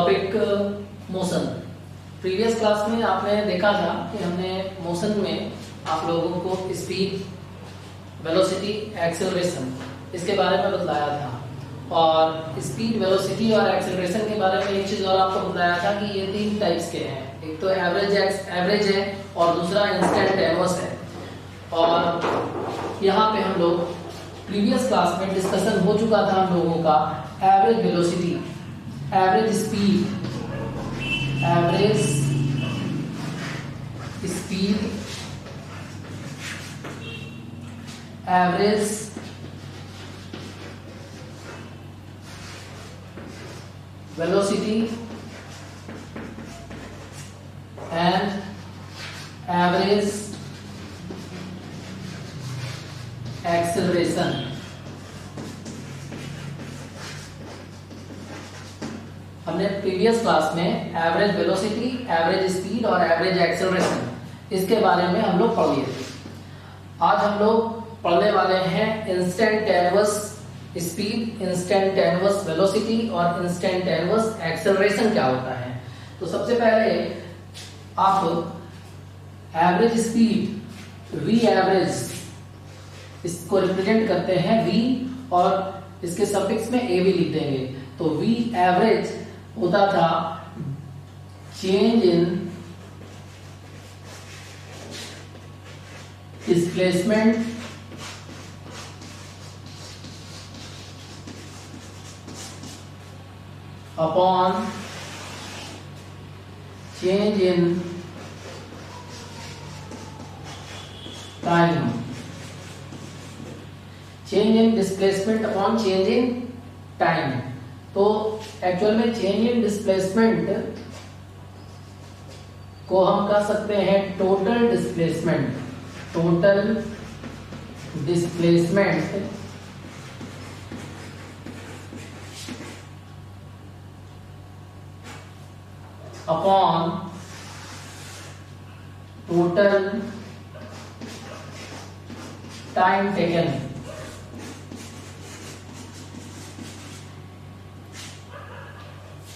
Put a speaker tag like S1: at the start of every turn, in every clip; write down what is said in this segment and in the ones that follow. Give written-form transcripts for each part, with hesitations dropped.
S1: Topic motion. Previous class में आपने देखा था कि हमने मोशन में आप लोगों को स्पीड, वेलोसिटी, एक्सेलरेशन इसके बारे में बतलाया था। और स्पीड, वेलोसिटी और एक्सेलरेशन के बारे में एक चीज और आपको बताया था कि ये तीन टाइप्स के हैं। एक तो एवरेज है और दूसरा इंस्टेंटेनियस है। और यहाँ पे हम लोग प्रीवियस क्लास में डिस्कशन हो चुका था हम लोगों का average velocity, average speed, average velocity and average acceleration. हमने प्रीवियस क्लास में एवरेज वेलोसिटी, एवरेज स्पीड और एवरेज एक्सेलरेशन इसके बारे में हम लोग पढ़ लिए थे। आज हम लोग पढ़ने वाले हैं इंस्टेंटेनियस स्पीड, इंस्टेंटेनियस वेलोसिटी और इंस्टेंटेनियस एक्सेलरेशन क्या होता है। तो सबसे पहले आप एवरेज स्पीड, वी एवरेज, इसको रिप्रेजेंट करते हैं v और इसके सफिक्स में a भी लिख देंगे। तो v एवरेज होता था change in displacement upon change in time, change in displacement upon change in time. तो एक्चुअल में चेंज इन डिस्प्लेसमेंट को हम कह सकते हैं total displacement, total displacement upon total time taken.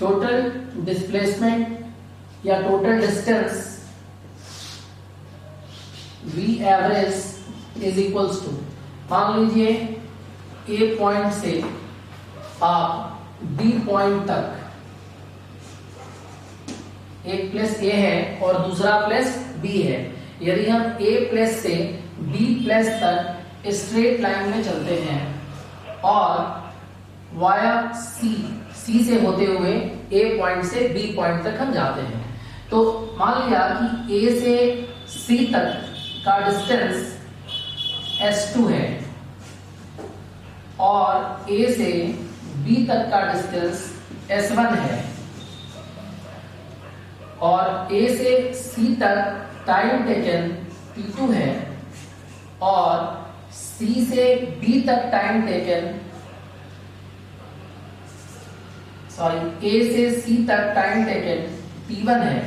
S1: Total displacement या total distance v average is equals to, मान लीजिए a पॉइंट से आप b पॉइंट तक, एक प्लेस a है और दूसरा प्लेस b है। यदि हम a प्लेस से b प्लेस तक स्ट्रेट लाइन में चलते हैं और वाया C से होते हुए A पॉइंट से B पॉइंट तक हम जाते हैं, तो मान लिया कि A से C तक का डिस्टेंस S2 है और A से B तक का डिस्टेंस S1 है और A से C तक टाइम टेकन T2 है और C से B तक टाइम टेकन A से C तक टाइम टेकन T1 है।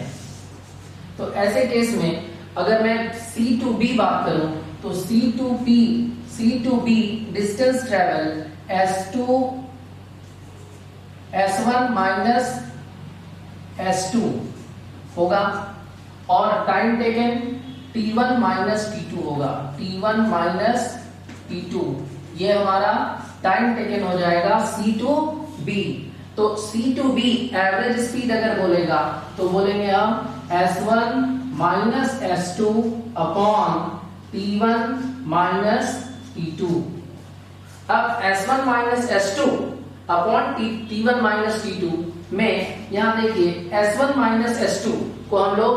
S1: तो ऐसे केस में अगर मैं C to B बात करूं तो C to B distance travel S1 minus S2 होगा और time taken T1 minus T2 होगा, T1 माइनस T2। ये हमारा टाइम टेकन हो जाएगा C to B। तो C to B average speed अगर बोलेगा तो बोलेंगे हम S1 minus S2 upon T1 minus T2। अब S1 minus S2 upon T1 minus T2 में यहाँ देखिए S1 माइनस S2 को हम लोग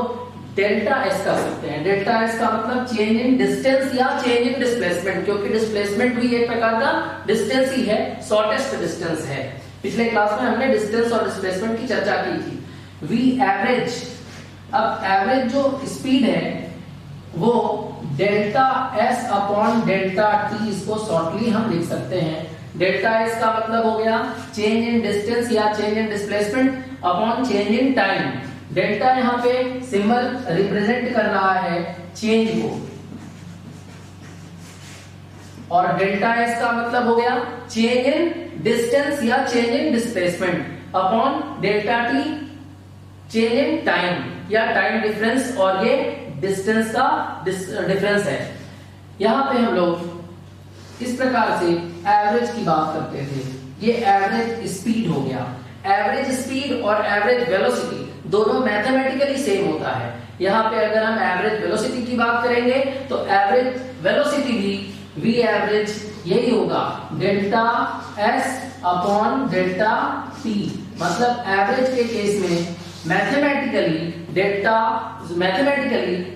S1: डेल्टा S कर सकते हैं। डेल्टा S का मतलब चेंज इन डिस्टेंस या चेंज इन डिस्प्लेसमेंट, क्योंकि डिस्प्लेसमेंट भी एक प्रकार का डिस्टेंस ही है, शॉर्टेस्ट डिस्टेंस है। पिछले क्लास में हमने डिस्टेंस और डिस्प्लेसमेंट की चर्चा की थी। वी एवरेज, अब एवरेज जो स्पीड है वो delta S upon delta T, इसको शॉर्टली हम लिख सकते हैं। डेल्टा S का मतलब हो गया चेंज इन डिस्टेंस या change in displacement upon change in time. Delta यहाँ पे सिंबल रिप्रेजेंट कर रहा है चेंज को और डेल्टा एस का मतलब हो गया चेंज इन डिस्टेंस या change in displacement. Upon delta T change in time या टाइम डिफरेंस, और ये डिस्टेंस का डिफरेंस है। यहां पे हम लोग इस प्रकार से एवरेज की बात करते थे। ये एवरेज स्पीड हो गया। एवरेज स्पीड और एवरेज वेलोसिटी दोनों मैथमेटिकली सेम होता है। यहां पे अगर हम एवरेज वेलोसिटी की बात करेंगे तो एवरेज वेलोसिटी भी v एवरेज यही होगा delta s upon delta t। मतलब एवरेज के केस में मैथमेटिकली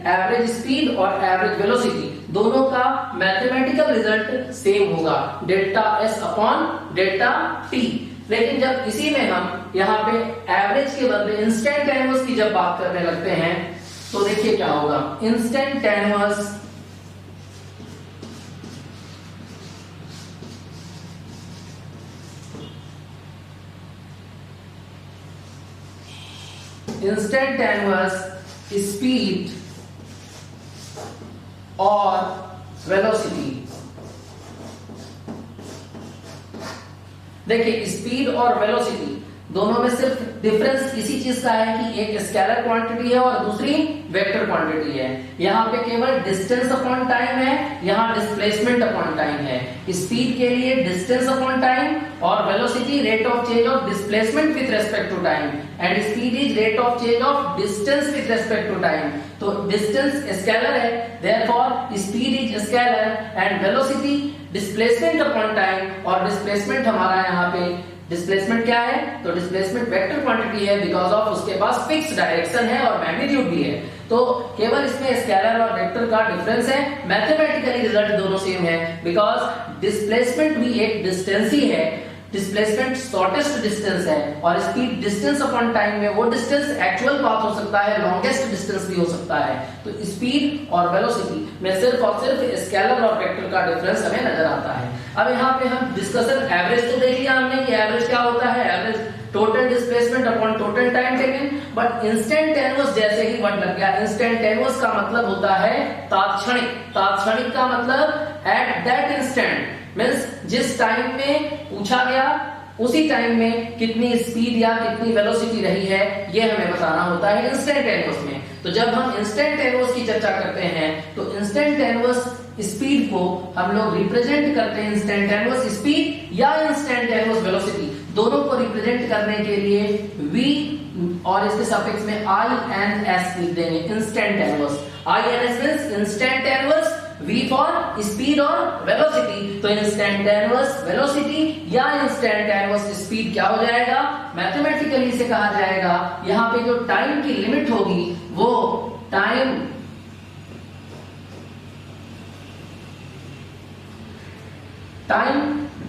S1: एवरेज स्पीड और एवरेज वेलोसिटी दोनों का मैथमेटिकल रिजल्ट सेम होगा delta s upon delta t। लेकिन जब इसी में हम यहाँ पे एवरेज के बदले इंस्टेंटेनियस की जब बात करने लगते हैं तो देखिए क्या होगा। इंस्टेंटेनियस स्पीड और वेलोसिटी। देखिए स्पीड और वेलोसिटी दोनों में सिर्फ डिफरेंस इसी चीज का है कि एक स्केलर क्वांटिटी है और दूसरी वेक्टर क्वांटिटी है। यहाँ पे केवल डिस्टेंस अपॉन टाइम है, यहाँ डिस्प्लेसमेंट अपॉन टाइम है। स्पीड के लिए डिस्टेंस अपॉन टाइम और velocity rate of change of displacement with respect to time, and speed is rate of change of distance with respect to time. तो distance scalar है, therefore speed is scalar and velocity displacement upon time, और displacement हमारा यहाँ पे displacement क्या है तो displacement vector quantity है, बिकॉज ऑफ उसके पास फिक्स डायरेक्शन है और मैग्नीट्यूड भी है। तो केवल इसमें स्केलर और वेक्टर का डिफरेंस है, मैथमेटिकली रिजल्ट दोनों सेम है, बिकॉज डिस्प्लेसमेंट भी एक डिस्टेंस ही है। डिस्प्लेसमेंट शॉर्टेस्ट डिस्टेंस है और स्पीड डिस्टेंस अपॉन टाइम में वो डिस्टेंस एक्चुअल पाथ हो सकता है, लॉन्गेस्ट डिस्टेंस भी हो सकता है। तो स्पीड और वेलोसिटी में सिर्फ और सिर्फ स्केलर और वेक्टर का डिफरेंस हमें नजर आता है। अब यहाँ पे हम डिस्कशन एवरेज तो देख लिया हमने कि एवरेज क्या होता है, average total displacement upon total time taken. But instantaneous जैसे ही वर्ड लग गया, इंस्टेंटेनियस का मतलब होता है तात्क्षणिक। तात्क्षणिक का मतलब एट दैट इंस्टेंट, मींस जिस टाइम में पूछा गया उसी टाइम में कितनी स्पीड या कितनी वेलोसिटी रही है ये हमें बताना होता है इंस्टेंटेनियस में। तो जब हम इंस्टेंटेनियस की चर्चा करते हैं तो इंस्टेंटेनियस स्पीड को हम लोग रिप्रेजेंट करते हैं, इंस्टेंटेनियस स्पीड या इंस्टेंटेनियस वेलोसिटी दोनों को रिप्रेजेंट करने के लिए v और इसके सफिक्स में ins लिख देंगे। Instantaneous, ins means instantaneous, v for speed और वेलोसिटी। तो इंस्टेंटेनियस वेलोसिटी या इंस्टेंटेनियस स्पीड क्या हो जाएगा, मैथमेटिकली से कहा जाएगा यहाँ पे जो टाइम की लिमिट होगी वो टाइम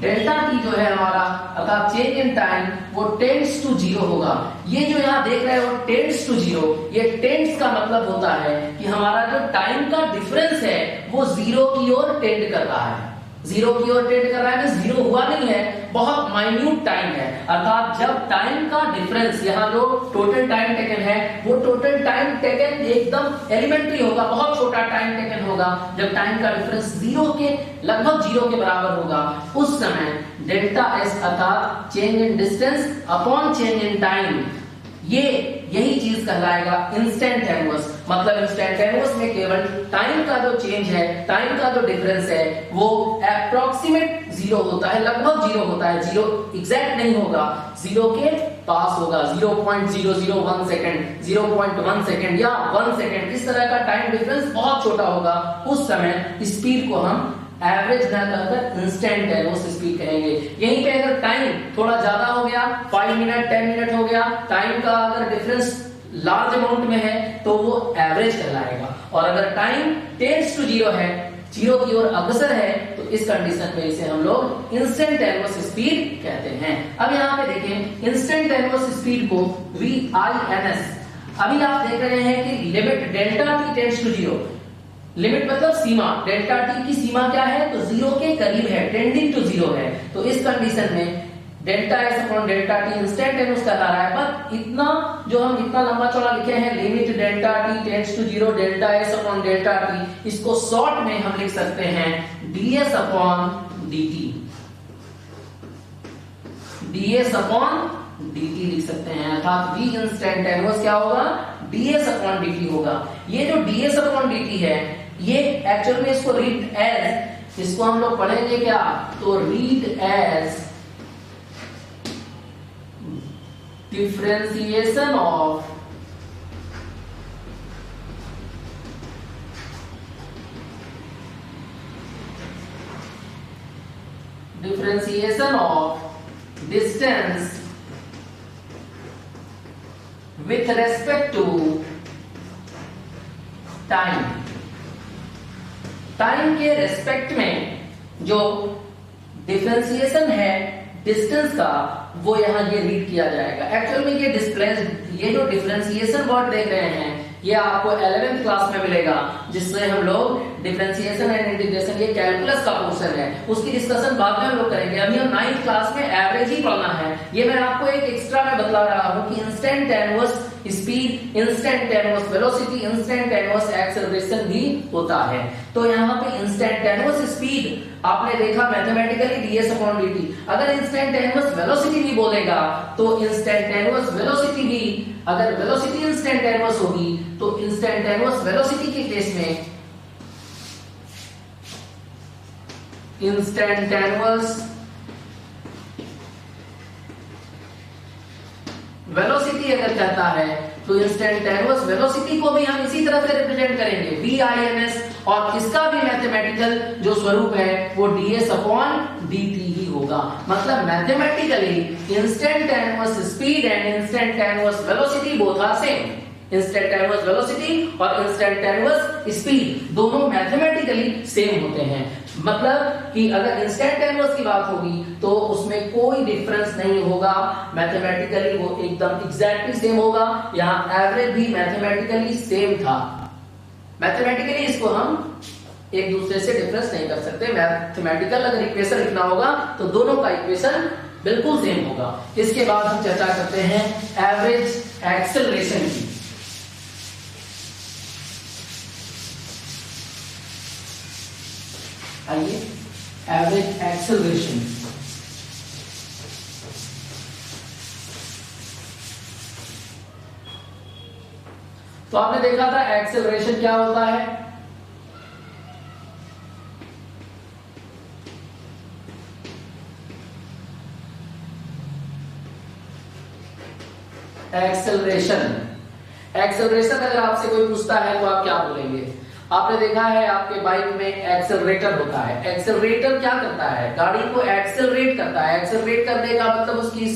S1: डेल्टा टी जो है हमारा अर्थात चेंज इन टाइम वो टेंड्स टू जीरो होगा। ये जो यहाँ देख रहे हो टेंड्स टू जीरो, ये टेंड्स का मतलब होता है कि हमारा जो टाइम का डिफरेंस है वो जीरो की ओर टेंड कर रहा है। जीरो की ओर टेंड कर रहा है, जीरो हुआ नहीं है, बहुत माइन्यूट टाइम है। अर्थात जब टाइम का डिफरेंस, यहाँ जो टोटल टाइम टेकन है वो टोटल टाइम टेकन एकदम एलिमेंट्री होगा, बहुत छोटा टाइम टेकन होगा। जब टाइम का डिफरेंस लगभग जीरो के बराबर होगा उस समय डेल्टा एस अर्थात change in distance upon change in time, यही चीज कहलाएगा इंस्टेंटेनियस। मतलब इंस्टेंटेनियस में केवल टाइम का जो चेंज है, टाइम का जो डिफरेंस है वो अप्रोक्सीमेट जीरो होता है, लगभग जीरो होता है। जीरो एग्जैक्ट नहीं होगा, जीरो के पास होगा, 0.001 सेकंड, 0.1 सेकंड या 1 सेकंड, इस तरह का टाइम डिफरेंस बहुत छोटा होगा। उस समय स्पीड को हम एवरेज ना कहकर इंस्टेंटेनियस स्पीड कहेंगे। यहीं पे अगर टाइम थोड़ा ज्यादा हो गया, 5 मिनट 10 मिनट हो गया, टाइम का अगर डिफरेंस लार्ज अमाउंट में है तो वो एवरेज कहलाएगा। और अगर टाइम टेंड्स टू जीरो है, जीरो की ओर अग्रसर है, तो इस कंडीशन में इसे हम लोग इंस्टेंटेनियस स्पीड कहते हैं। अब यहाँ पे देखें इंस्टेंटेनियस स्पीड को VINS, अभी आप देख रहे हैं कि limit delta T tends to zero, limit मतलब सीमा, डेल्टा टी की सीमा क्या है तो जीरो के करीब है, टेंडिंग टू जीरो है। तो इस कंडीशन में delta s upon delta T instantaneous कहला रहा है। पर इतना जो हम इतना लंबा चौड़ा लिखे हैं limit delta T tends to zero delta s upon delta t, इसको शॉर्ट में हम लिख सकते हैं ds upon dt, ds upon dt लिख सकते हैं, अर्थात v इंस्टेंटेनियस क्या होगा, ds अपॉन dt होगा। ये जो ds अपॉन dt है, ये एक्चुअल में इसको रीड एज, इसको हम लोग पढ़ेंगे क्या, तो read as differentiation of distance with respect to time। Time के रेस्पेक्ट में जो डिफरेंशिएशन है डिस्टेंस का, वो यहां ये रीड किया जाएगा। एक्चुअल में ये जो डिफरेंशिएशन वर्ड देख रहे हैं, ये आपको 11th क्लास में मिलेगा, जिससे हम लोग डिफरेंशिएशन एंड इंटीग्रेशन, ये कैलकुलस का पोर्शन है, उसकी डिस्कशन बाद में हम लोग करेंगे। अभी हम 9th क्लास में एवरेज ही पढ़ना है। ये मैं आपको एक एक्स्ट्रा में बतला रहा हूं कि instantaneous speed, instantaneous velocity, instantaneous acceleration भी होता है। तो यहाँ पे इंस्टेंटेनियस स्पीड आपने देखा मैथमेटिकली ds अपॉन dt, अगर इंस्टेंटेनियस वेलोसिटी भी बोलेगा तो इंस्टेंटेनियस वेलोसिटी भी, अगर वेलोसिटी इंस्टेंटेनियस होगी तो इंस्टेंटेनियस वेलोसिटी के केस में इंस्टेंटेनियस वेलोसिटी अगर कहता है तो इंस्टेंटेनियस वेलोसिटी को भी हम इसी तरह से रिप्रेजेंट करेंगे, VINS, और इसका भी मैथमेटिकल जो स्वरूप है वो ds अपॉन dt ही होगा। मतलब mathematically instantaneous speed and instantaneous velocity both are same. Instantaneous velocity और इंस्टेंटेनियस स्पीड दोनों मैथमेटिकली सेम होते हैं। मतलब कि अगर इंस्टेंटेनियस की बात होगी तो उसमें कोई डिफरेंस नहीं होगा, मैथमेटिकली वो एकदम एग्जैक्टली सेम होगा। यहाँ एवरेज भी मैथमेटिकली सेम था। मैथमेटिकली इसको हम एक दूसरे से डिफरेंस नहीं कर सकते। मैथमेटिकल अगर इक्वेशन लिखना होगा तो दोनों का इक्वेशन बिल्कुल सेम होगा। इसके बाद हम चर्चा करते हैं एवरेज एक्सेलरेशन की। आइए, एवरेज एक्सेलरेशन। तो आपने देखा था एक्सेलरेशन क्या होता है। एक्सेलरेशन अगर आपसे कोई पूछता है तो आप क्या बोलेंगे। आपने देखा है आपके बाइक में एक्सेलरेटर होता है। एक्सेलरेटर क्या करता है, गाड़ी को एक्सेलरेट करता है। एक्सेलरेट करने का मतलब उसकी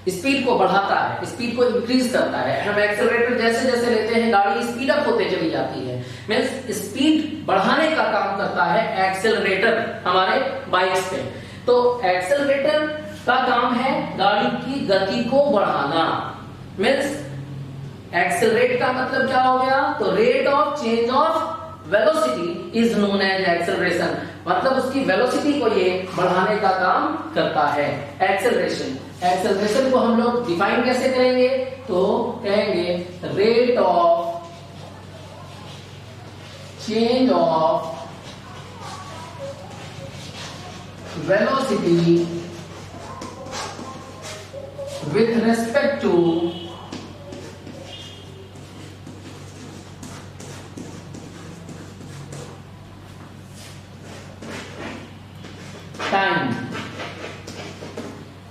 S1: स्पीड को बढ़ाता है, स्पीड को इंक्रीज करता है। हम एक्सेलरेटर जैसे जैसे लेते हैं गाड़ी स्पीड अप होते चली जाती है, मींस स्पीड बढ़ाने का काम करता है एक्सेलरेटर हमारे बाइक्स पे। तो एक्सेलरेटर का काम है गाड़ी की गति को बढ़ाना। मींस एक्सेलरेट का मतलब क्या हो गया, तो rate of change of velocity is known as acceleration. मतलब उसकी वेलोसिटी को ये बढ़ाने का काम करता है एक्सेलरेशन। एक्सेलरेशन को हम लोग डिफाइन कैसे करेंगे, तो कहेंगे rate of change of velocity with respect to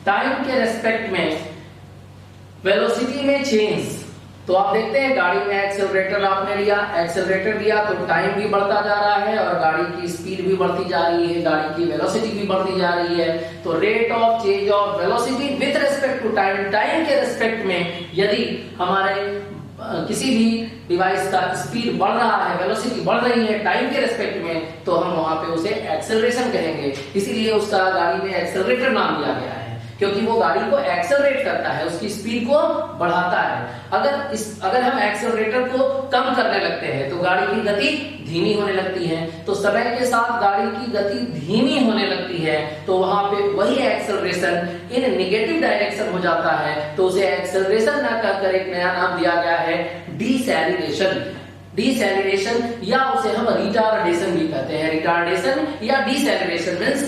S1: time के रेस्पेक्ट में वेलोसिटी में चेंज। तो आप देखते हैं गाड़ी में एक्सेलरेटर आपने लिया, एक्सेलरेटर लिया तो टाइम भी बढ़ता जा रहा है और गाड़ी की स्पीड भी बढ़ती जा रही है, गाड़ी की वेलोसिटी भी बढ़ती जा रही है। तो rate of change of velocity with respect to time, time के रेस्पेक्ट में यदि हमारे किसी भी डिवाइस का स्पीड बढ़ रहा है, वेलोसिटी बढ़ रही है टाइम के रेस्पेक्ट में, तो हम वहां पे उसे एक्सेलरेशन कहेंगे। इसीलिए उसका गाड़ी में एक्सेलरेटर नाम दिया गया है, क्योंकि वो गाड़ी को एक्सेलरेट करता है, उसकी स्पीड को बढ़ाता है। अगर हम एक्सेलरेटर को कम करने लगते हैं तो गाड़ी की गति धीमी होने लगती है। तो समय के साथ गाड़ी की गति धीमी होने लगती है तो वहां पे वही एक्सेलरेशन इन नेगेटिव डायरेक्शन हो जाता है। तो उसे एक्सेलरेशन ना कहकर एक नया नाम दिया गया है डिसेलेरेशन। डिसेलेरेशन या उसे हम रिटार्डेशन भी कहते हैं। रिटार्डेशन या डिसेलेरेशन मींस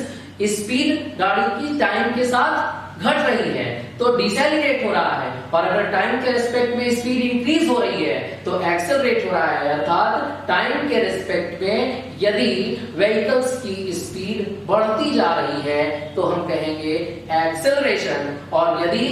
S1: स्पीड गाड़ी की टाइम के साथ घट रही है, तो डिसेलिरेट हो रहा है, और अगर टाइम के रिस्पेक्ट में स्पीड इंक्रीज हो रही है तो एक्सेलरेट हो रहा है। अर्थात टाइम के रिस्पेक्ट में यदि व्हीकल्स की स्पीड बढ़ती जा रही है तो हम कहेंगे एक्सेलरेशन, और यदि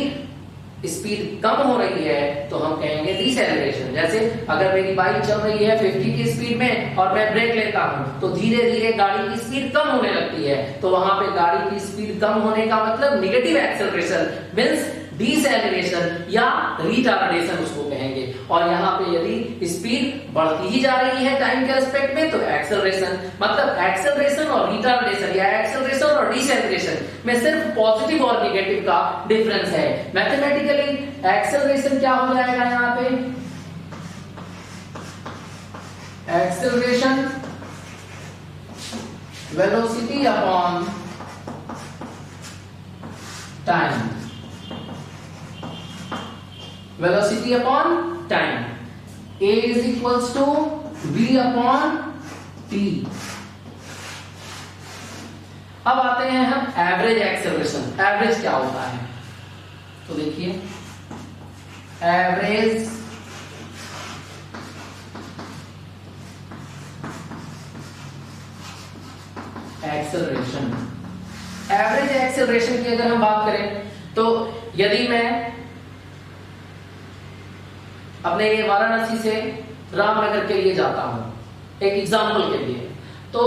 S1: स्पीड कम हो रही है तो हम कहेंगे डिसेलेरेशन। जैसे अगर मेरी बाइक चल रही है 50 की स्पीड में और मैं ब्रेक लेता हूं तो धीरे धीरे गाड़ी की स्पीड कम होने लगती है, तो वहां पे गाड़ी की स्पीड कम होने का मतलब नेगेटिव एक्सेलरेशन मींस डिसेलेरेशन या रिटार्डेशन उसको कहेंगे। और यहाँ पे यदि स्पीड बढ़ती ही जा रही है टाइम के रिस्पेक्ट में तो एक्सेलरेशन, मतलब एक्सेलरेशन और रिटार्डेशन या एक्सेलरेशन और डिसेलेरेशन में सिर्फ पॉजिटिव और नेगेटिव का डिफरेंस है। मैथमेटिकली एक्सेलरेशन क्या हो जाएगा यहाँ पे, acceleration velocity upon time, velocity upon time, a is equals to v upon t। अब आते हैं हम एवरेज एक्सेलरेशन। एवरेज क्या होता है, तो देखिए एवरेज एक्सेलरेशन, एवरेज एक्सेलरेशन की अगर हम बात करें तो यदि मैं अपने ये वाराणसी से रामनगर के लिए जाता हूं, एक एग्जाम्पल के लिए, तो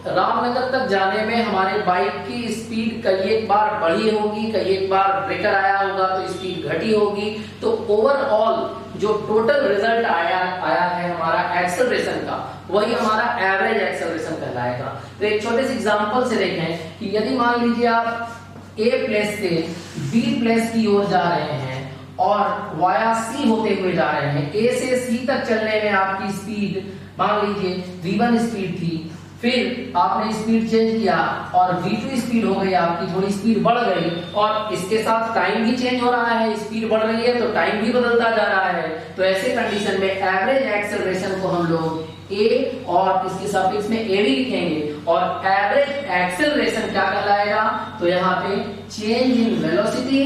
S1: रामनगर तक जाने में हमारे बाइक की स्पीड कई एक बार बढ़ी होगी, कई एक बार ब्रेकर आया होगा तो स्पीड घटी होगी, तो ओवरऑल जो टोटल रिजल्ट आया है हमारा एक्सेलरेशन का, वही हमारा एवरेज एक्सेलरेशन कहलाएगा। तो एक छोटे से एग्जांपल से देखें कि यदि मान लीजिए आप ए प्लेस से बी प्लेस की ओर जा रहे हैं और वाया सी होते हुए जा रहे हैं, ए से सी तक चलने में आपकी स्पीड मान लीजिए v1 स्पीड थी, फिर आपने स्पीड चेंज किया और v2 स्पीड हो गई, आपकी थोड़ी स्पीड बढ़ गई, और इसके साथ टाइम भी चेंज हो रहा है, स्पीड बढ़ रही है तो टाइम भी बदलता जा रहा है। तो ऐसे कंडीशन में एवरेज एक्सेलरेशन को हम लोग a और इसके सापेक्ष में a भी लिखेंगे, और एवरेज एक्सेलरेशन क्या कहलाएगा, तो यहाँ पे change in velocity,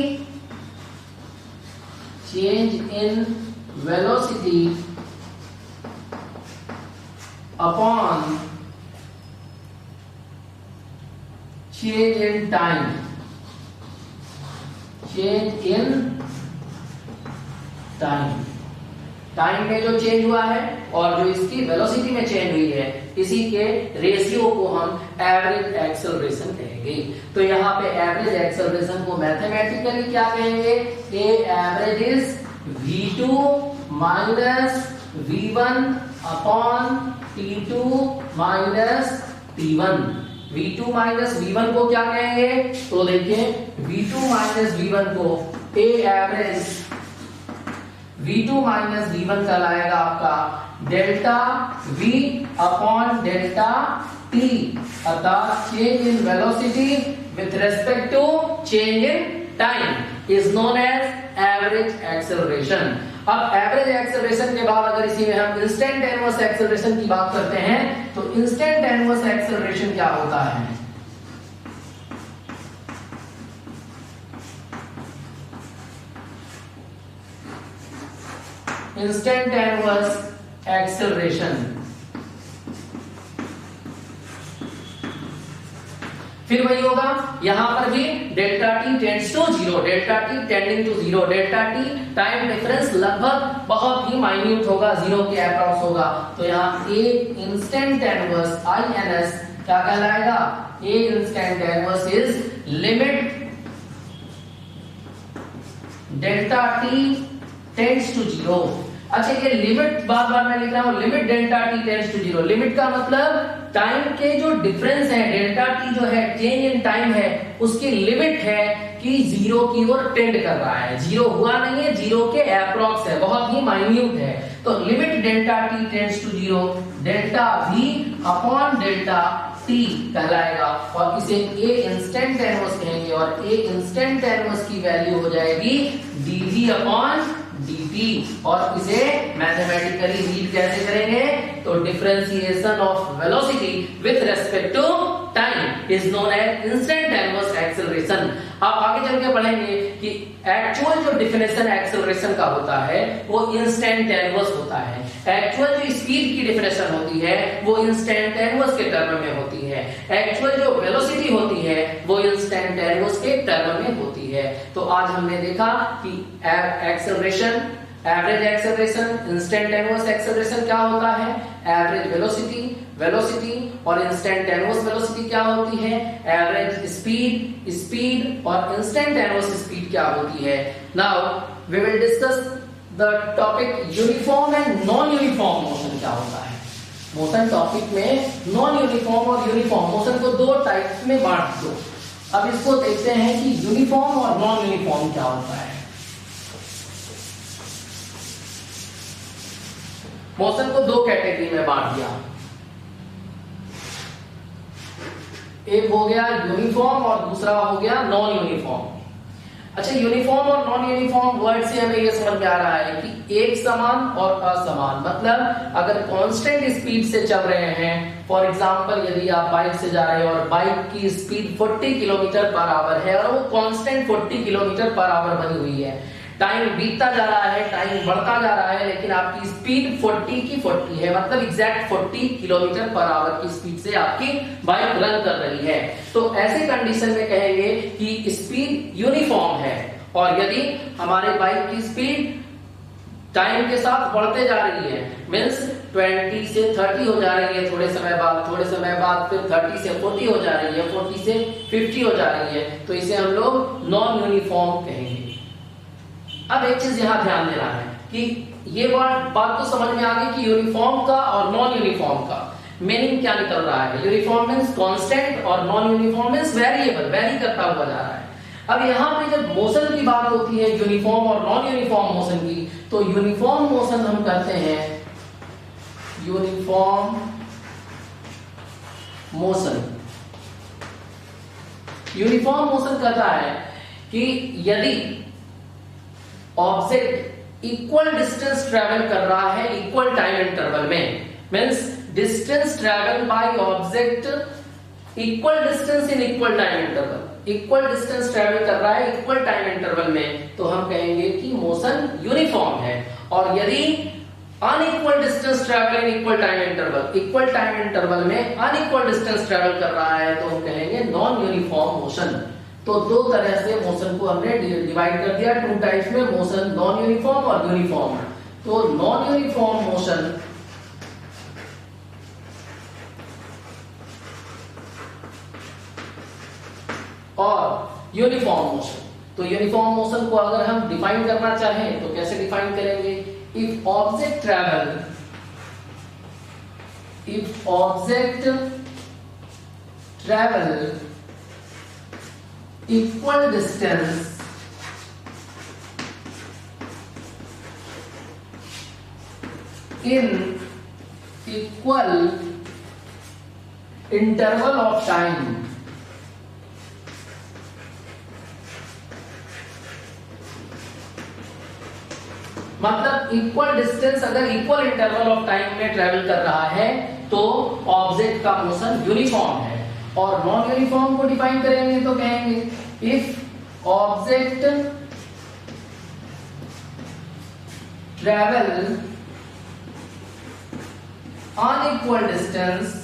S1: change in velocity upon change in time, change in time, time में जो चेंज हुआ है और जो इसकी वेलोसिटी में चेंज हुई है, इसी के रेशियो को हम एवरेज एक्सेलरेशन कहेंगे। तो यहाँ पे एवरेज एक्सेलरेशन को मैथमेटिकली क्या कहेंगे, ए average is v2 minus v1 upon t2 minus t1। v2 minus v1 को क्या कहेंगे, तो देखिए v2 माइनस v1 को ए एवरेज v2 माइनस v1 कहलाएगा आपका delta v upon delta t, अर्थात change in velocity with respect to change in time is known as average acceleration. अब एवरेज एक्सेलरेशन के बाद अगर इसी में हम इंस्टेंटेनियस एक्सेलरेशन की बात करते हैं तो इंस्टेंटेनियस एक्सेलरेशन क्या होता है, इंस्टेंटेनियस एक्सेलरेशन, फिर वही होगा यहां पर भी delta T tends to zero, delta T tending to zero, delta T time difference लगभग बहुत ही माइन्यूट होगा, जीरो के अप्रॉक्स होगा। तो यहाँ ए इंस्टेंटेनियस INS क्या कहलाएगा, a instantaneous is limit delta T tends to zero. अच्छा ये लिमिट बार बार मैं लिख रहा हूं, limit delta T tends to zero, limit का मतलब टाइम के जो डिफरेंस है, डेल्टा टी जो है चेंज इन टाइम है, उसकी लिमिट है कि जीरो की ओर टेंड कर रहा है, जीरो हुआ नहीं है, जीरो के अप्रॉक्स है, बहुत ही माइन्यूट है। तो limit delta T tends to zero, delta v upon delta t कहलाएगा, और इसे ए इंस्टेंटेनियस कहेंगे, और ए इंस्टेंटेनियस की वैल्यू हो जाएगी dv अपॉन dt, और इसे मैथमेटिकली रीड कैसे करेंगे, तो differentiation of velocity with respect to time is known as instantaneous acceleration. आप आगे चल के पढ़ेंगे कि एक्चुअल जो डेफिनेशन एक्सेलरेशन का होता है वो इंस्टेंटेनियस होता है। एक्चुअल जो स्पीड की डेफिनेशन होती है वो इंस्टेंटेनियस के टर्म में होती है। एक्चुअल जो वेलोसिटी होती है वो इंस्टेंटेनियस के टर्म में होती है। तो आज हमने देखा कि acceleration, average acceleration, instantaneous acceleration क्या होता है, एवरेज वेलोसिटी और इंस्टेंटेनियस वेलोसिटी क्या होती है, एवरेज स्पीड और इंस्टेंटेनियस स्पीड क्या होती है। Now we will discuss the topic uniform and non uniform motion क्या होता है। मोशन टॉपिक में नॉन यूनिफॉर्म और यूनिफॉर्म मोशन को दो टाइप्स में बांट दो। अब इसको देखते हैं कि यूनिफॉर्म और नॉन यूनिफॉर्म क्या होता है। मोशन को दो कैटेगरी में बांट दिया, एक हो गया यूनिफॉर्म और दूसरा हो गया नॉन यूनिफॉर्म। अच्छा, यूनिफॉर्म और नॉन यूनिफॉर्म वर्ड से हमें यह समझ में आ रहा है कि एक समान और असमान, मतलब अगर कांस्टेंट स्पीड से चल रहे हैं, फॉर एग्जांपल यदि आप बाइक से जा रहे हो और बाइक की स्पीड 40 किलोमीटर पर आवर है और वो कांस्टेंट 40 किलोमीटर पर आवर बनी हुई है, टाइम बीतता जा रहा है, टाइम बढ़ता जा रहा है, लेकिन आपकी स्पीड 40 की 40 है, मतलब एग्जैक्ट 40 किलोमीटर पर आवर की स्पीड से आपकी बाइक रन कर रही है। तो ऐसे कंडीशन में कहेंगे कि स्पीड यूनिफॉर्म है। और यदि हमारे बाइक की स्पीड टाइम के साथ बढ़ते जा रही है, मींस 20 से 30 हो जा रही है, थोड़े समय बाद फिर 30 से 40 हो जा रही है, 40 से 50 हो जा रही है, तो इसे हम लोग नॉन यूनिफॉर्म कहेंगे। अब एक चीज यहां ध्यान देना है कि ये बात तो समझ में आ गई कि यूनिफॉर्म का और नॉन यूनिफॉर्म का मीनिंग क्या निकल रहा है। यूनिफॉर्म मींस कांस्टेंट और non uniform means variable, very करता हुआ जा रहा है। अब यहां पे जब मोशन की बात होती है, यूनिफॉर्म और नॉन यूनिफॉर्म मोशन की, तो यूनिफॉर्म मोशन हम कहते हैं यूनिफॉर्म मोशन। यूनिफॉर्म मोशन कहता है कि यदि ऑब्जेक्ट इक्वल डिस्टेंस ट्रेवल कर रहा है इक्वल टाइम इंटरवल में, means distance travel by object equal distance in equal time interval, equal distance travel कर रहा है इक्वल टाइम इंटरवल में, तो हम कहेंगे कि मोशन यूनिफॉर्म है। और यदि unequal distance travel in equal time interval, equal time interval में अनइक्वल डिस्टेंस ट्रेवल कर रहा है, तो हम कहेंगे नॉन यूनिफॉर्म मोशन। तो दो तरह से मोशन को हमने डिवाइड कर दिया, टू टाइप्स में, मोशन नॉन यूनिफॉर्म और यूनिफॉर्म। तो नॉन यूनिफॉर्म मोशन और यूनिफॉर्म मोशन। तो यूनिफॉर्म मोशन को अगर हम डिफाइन करना चाहें तो कैसे डिफाइन करेंगे, if object travel equal distance in equal interval of time, मतलब इक्वल डिस्टेंस अगर इक्वल इंटरवल ऑफ टाइम में ट्रेवल कर रहा है तो ऑब्जेक्ट का मोशन यूनिफॉर्म है। और नॉन यूनिफॉर्म को डिफाइन करेंगे तो कहेंगे if object travel unequal distance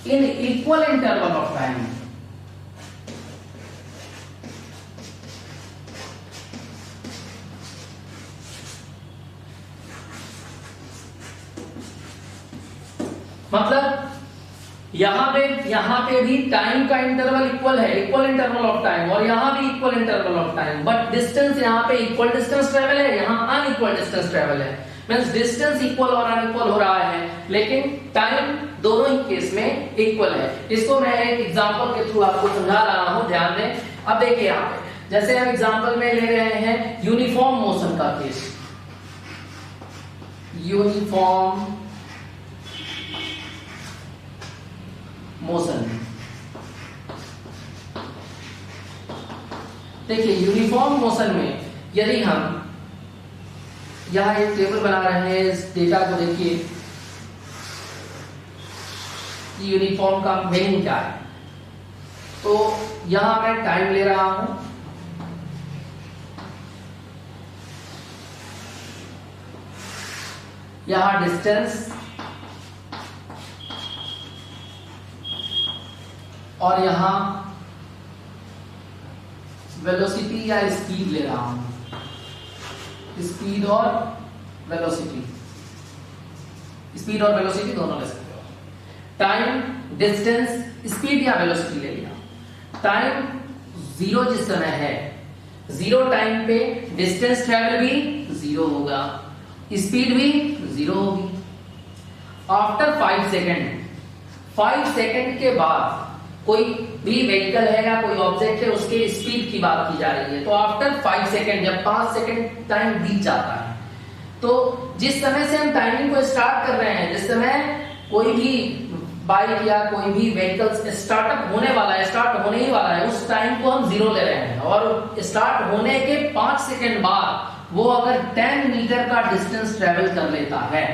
S1: in equal interval of time, मतलब यहां पे भी टाइम का इंटरवल इक्वल है, इक्वल इंटरवल ऑफ टाइम, और यहां भी equal interval of time, but distance यहां पे इक्वल डिस्टेंस ट्रेवल है, यहां अनइक्वल डिस्टेंस ट्रेवल है। मींस डिस्टेंस इक्वल और अनइक्वल हो रहा है, लेकिन टाइम दोनों ही केस में इक्वल है। इसको मैं एक एग्जांपल के थ्रू आपको समझा रहा हूं, ध्यान दें। अब देखिए यहां पे जैसे हम एग्जांपल में ले रहे हैं यूनिफॉर्म मोशन का केस, यूनिफॉर्म मोशन। देखिए यूनिफॉर्म मोशन में यदि हम यहां एक टेबल बना रहे हैं, इस डेटा को देखिए कि यूनिफॉर्म का मीनिंग क्या है। तो यहां मैं टाइम ले रहा हूं, यहां डिस्टेंस और यहां वेलोसिटी या स्पीड ले रहा हूं, स्पीड और वेलोसिटी, स्पीड और वेलोसिटी दोनों ले सकते हो। टाइम, डिस्टेंस, स्पीड या वेलोसिटी ले लिया। टाइम 0 जिस समय है, 0 टाइम पे डिस्टेंस ट्रेवल भी 0 होगा, स्पीड भी 0 होगी। आफ्टर 5 सेकेंड, 5 सेकेंड के बाद कोई भी व्हीकल है या कोई ऑब्जेक्ट है उसके स्पीड की बात की जा रही है। तो आफ्टर 5 सेकेंड, जब 5 सेकेंड टाइम बीत जाता है, तो जिस समय से हम टाइमिंग को स्टार्ट कर रहे हैं, जिस समय कोई भी बाइक या कोई भी व्हीकल स्टार्टअप होने वाला है, स्टार्ट होने ही वाला है, उस टाइम को हम 0 ले रहे हैं। और स्टार्ट होने के 5 सेकेंड बाद वो अगर 10 मीटर का डिस्टेंस ट्रेवल कर लेता है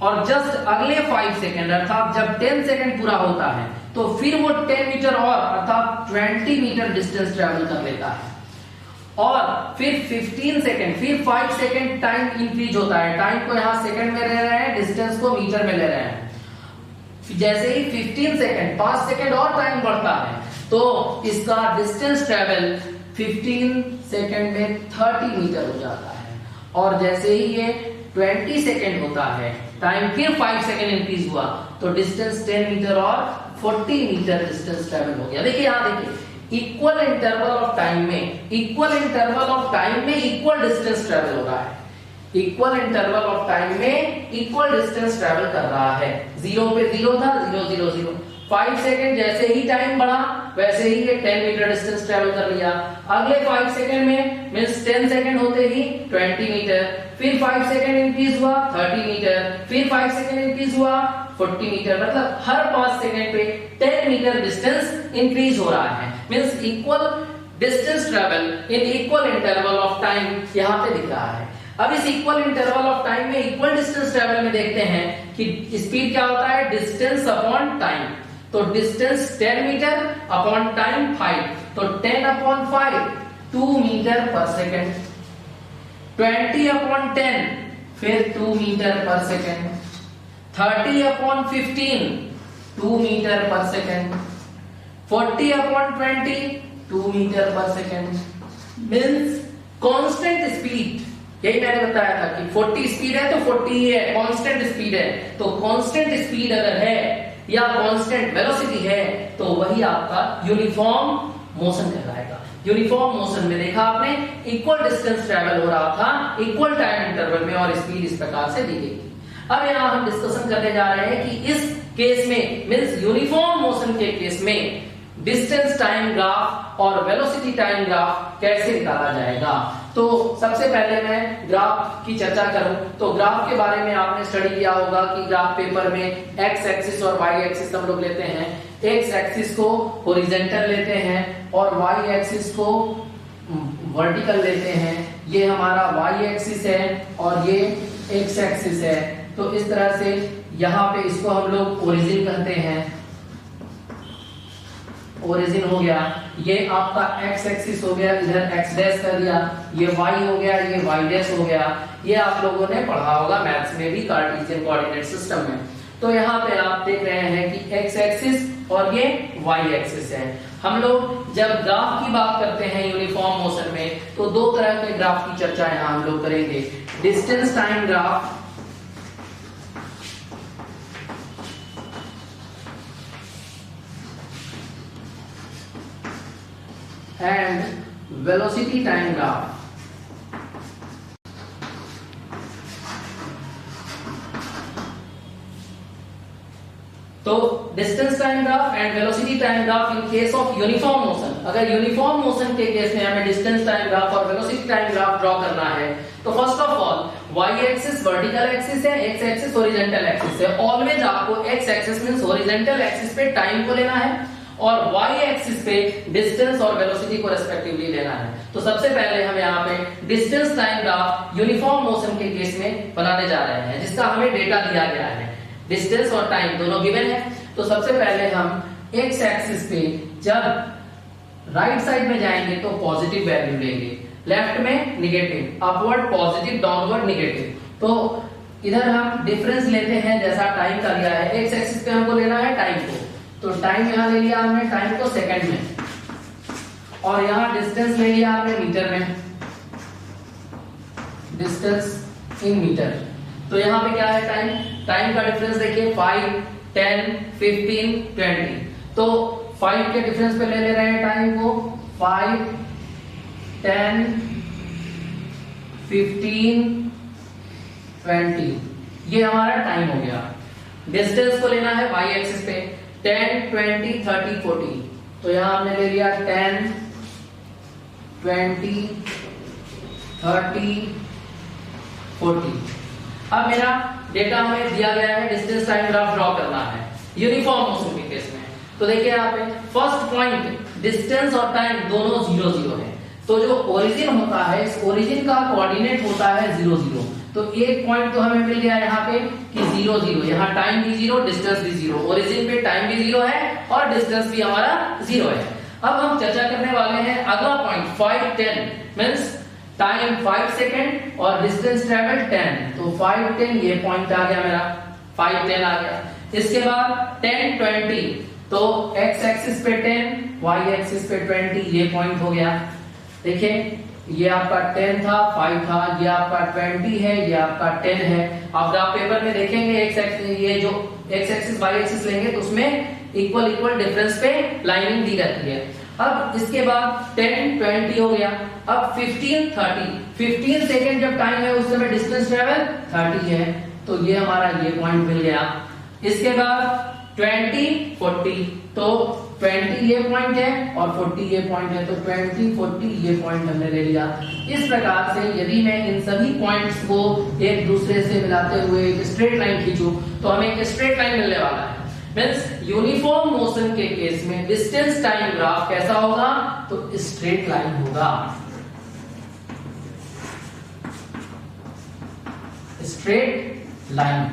S1: और जस्ट अगले 5 सेकेंड अर्थात जब 10 सेकेंड पूरा होता है तो फिर वो 10 मीटर और अर्थात 20 मीटर डिस्टेंस ट्रेवल कर लेता है। और फिर 15 सेकेंड, फिर 5 सेकेंड टाइम इंक्रीज होता है। टाइम को यहां सेकेंड में ले रहे हैं, डिस्टेंस को मीटर में ले रहे हैं। जैसे ही 15 सेकेंड, 5 सेकेंड और टाइम बढ़ता है तो इसका डिस्टेंस ट्रेवल 15 सेकेंड में 30 मीटर हो जाता है। और जैसे ही ये 20 सेकेंड होता है, टाइम फिर 5 सेकेंड इंक्रीज हुआ तो डिस्टेंस 10 मीटर और 40 मीटर डिस्टेंस ट्रेवल हो गया। देखिए यहां देखिए, इक्वल इंटरवल ऑफ टाइम में, इक्वल इंटरवल ऑफ टाइम में इक्वल डिस्टेंस ट्रेवल हो रहा है। इक्वल इंटरवल ऑफ टाइम में इक्वल डिस्टेंस ट्रेवल कर रहा है। 0 पे 0 था, 0 0 0। 5 सेकेंड जैसे ही टाइम बढ़ा वैसे ही ये 10 मीटर डिस्टेंस ट्रेवल कर लिया। अगले 5 सेकेंड में मींस 10 सेकेंड होते ही 20 मीटर, फिर 5 सेकेंड इंक्रीज हुआ 30 मीटर, फिर 5 सेकेंड इंक्रीज हुआ 40 मीटर। मतलब हर 5 सेकेंड पे 10 मीटर डिस्टेंस इंक्रीज हो रहा है। Means equal distance travel in equal interval of time यहां पे दिख रहा है। अब इस इक्वल इंटरवल ऑफ टाइम में इक्वल डिस्टेंस ट्रेवल में देखते हैं कि स्पीड क्या होता है, डिस्टेंस अपॉन टाइम। तो डिस्टेंस 10 मीटर अपॉन टाइम 5, तो 10 अपॉन 5 2 मीटर पर सेकेंड, 20 अपॉन 10 फिर 2 मीटर पर सेकेंड, 30 अपॉन 15 2 मीटर पर सेकेंड, 40 अपॉन 20 2 मीटर पर सेकेंड। मींस कांस्टेंट स्पीड, यही मैंने बताया था कि 40 स्पीड है तो 40 ही है, कांस्टेंट स्पीड है। तो कांस्टेंट स्पीड अगर है या कांस्टेंट वेलोसिटी है तो वही आपका यूनिफॉर्म मोशन कहलाएगा। यूनिफॉर्म मोशन में देखा आपने, इक्वल डिस्टेंस ट्रेवल हो रहा था इक्वल टाइम इंटरवल में और स्पीड इस प्रकार से दी गई। अब यहां हम डिस्कशन करने जा रहे हैं कि इस केस में मींस यूनिफॉर्म मोशन के केस में डिस्टेंस टाइम ग्राफ और वेलोसिटी टाइम ग्राफ कैसे निकाला जाएगा। तो सबसे पहले मैं ग्राफ की चर्चा करूं तो ग्राफ के बारे में आपने स्टडी किया होगा कि ग्राफ पेपर में एक्स एक्सिस और वाई एक्सिस हम लोग लेते हैं। एक्स एक्सिस को हॉरिजॉन्टल लेते हैं और वाई एक्सिस को वर्टिकल लेते हैं। ये हमारा वाई एक्सिस है और ये एक्स एक्सिस है। तो इस तरह से यहाँ पे इसको हम लोग ओरिजिन कहते हैं, ओरिजिन हो गया। ये आपका एक्स एक्सिस हो गया, इधर एक्स डैश कर दिया, ये वाई हो गया, ये वाई डैश हो गया। ये आप लोगों ने पढ़ा होगा मैथ्स में भी, कार्टेशियन कोऑर्डिनेट सिस्टम में। तो यहाँ पे आप देख रहे हैं कि एक्स एक्सिस और ये वाई एक्सिस है। हम लोग जब ग्राफ की बात करते हैं यूनिफॉर्म मोशन में तो दो तरह के ग्राफ की चर्चा यहाँ हम लोग करेंगे, distance time graph and velocity time graph। तो distance time graph and velocity time graph in case of uniform motion. अगर यूनिफॉर्म मोशन के केस में हमें डिस्टेंस टाइम ग्राफ और वेलोसिटी टाइम ग्राफ ड्रॉ करना है तो first of all Y axis vertical axis है, एक्स एक्सिस हॉरिजॉन्टल एक्सिस है। ऑलवेज आपको X axis means horizontal axis पे टाइम को लेना है और y एक्सिस पे डिस्टेंस और वेलोसिटी को रेस्पेक्टिवली लेना है। तो सबसे पहले हम यहाँ पे distance time graph uniform motion के केस में बनाने जा रहे हैं, जिसका हमें डेटा दिया गया है, डिस्टेंस और टाइम दोनों गिवन है। तो सबसे पहले हम x एक्सिस पे जब राइट साइड में जाएंगे तो पॉजिटिव वैल्यू लेंगे, लेफ्ट में negative, upward positive, downward negative. तो इधर हम डिफरेंस लेते हैं जैसा टाइम का लिया है, एक्स एक्सिस पे हमको लेना है टाइम को, तो टाइम यहां ले लिया हमने, टाइम को सेकंड में, और यहां डिस्टेंस ले लिया हमने मीटर में, डिस्टेंस इन मीटर। तो यहां पे क्या है टाइम, टाइम का डिफरेंस देखिए 5, 10, 15, 20। तो 5 के डिफरेंस पे ले रहे हैं टाइम को, 5, 10, 15, 20, ये हमारा टाइम हो गया। डिस्टेंस को लेना है y एक्सिस पे, 10, 20, 30, 40। तो यहां हमने ले लिया 10, 20, 30, 40। अब मेरा डेटा हमें दिया गया है, डिस्टेंस टाइम ग्राफ ड्रॉ करना है यूनिफॉर्म मोशन के केस में। तो देखिए यहाँ पे फर्स्ट पॉइंट डिस्टेंस और टाइम दोनों 0, 0 है। तो जो ओरिजिन होता है, इस ओरिजिन का कोऑर्डिनेट होता है 0, 0। तो एक पॉइंट तो हमें मिल गया यहाँ पे कि 0, 0, यहाँ टाइम भी 0, डिस्टेंस भी 0, ओरिजिन पे टाइम भी 0 है और डिस्टेंस भी हमारा 0 है। अब हम चर्चा करने वाले हैं अगला पॉइंट 5, 10, मींस टाइम 5 सेकंड और डिस्टेंस ट्रेवल 10। तो 5, 10 ये पॉइंट आ गया मेरा, 5, 10 आ गया। इसके बाद 10, 20, तो x एक्सिस पे 10, y एक्सिस पे 20, ये पॉइंट हो गया। देखिए ये आपका 10 था, 5 था, ये आपका 20 है, ये आपका 10 है। अब आप पेपर में देखेंगे x एक्सिस, ये जो x एक्सिस y एक्सिस लेंगे तो उसमें इक्वल डिफरेंस पे लाइनिंग दी रहती है। अब इसके बाद 10, 20 हो गया। अब 15, 30, 15 सेकंड जब टाइम है उस समय डिस्टेंस ट्रेवल 30 है, तो ये हमारा ये पॉइंट मिल गया। इसके बाद 20, 40, तो 20 ये पॉइंट है और 40 ये पॉइंट है, तो 20, 40 ये पॉइंट हमने ले लिया। इस प्रकार से यदि मैं इन सभी पॉइंट्स को एक दूसरे से मिलाते हुए एक स्ट्रेट लाइन खींचूं तो हमें एक स्ट्रेट लाइन मिलने वाला है। मींस यूनिफॉर्म मोशन के केस में डिस्टेंस टाइम ग्राफ कैसा होगा, तो स्ट्रेट लाइन होगा, straight line.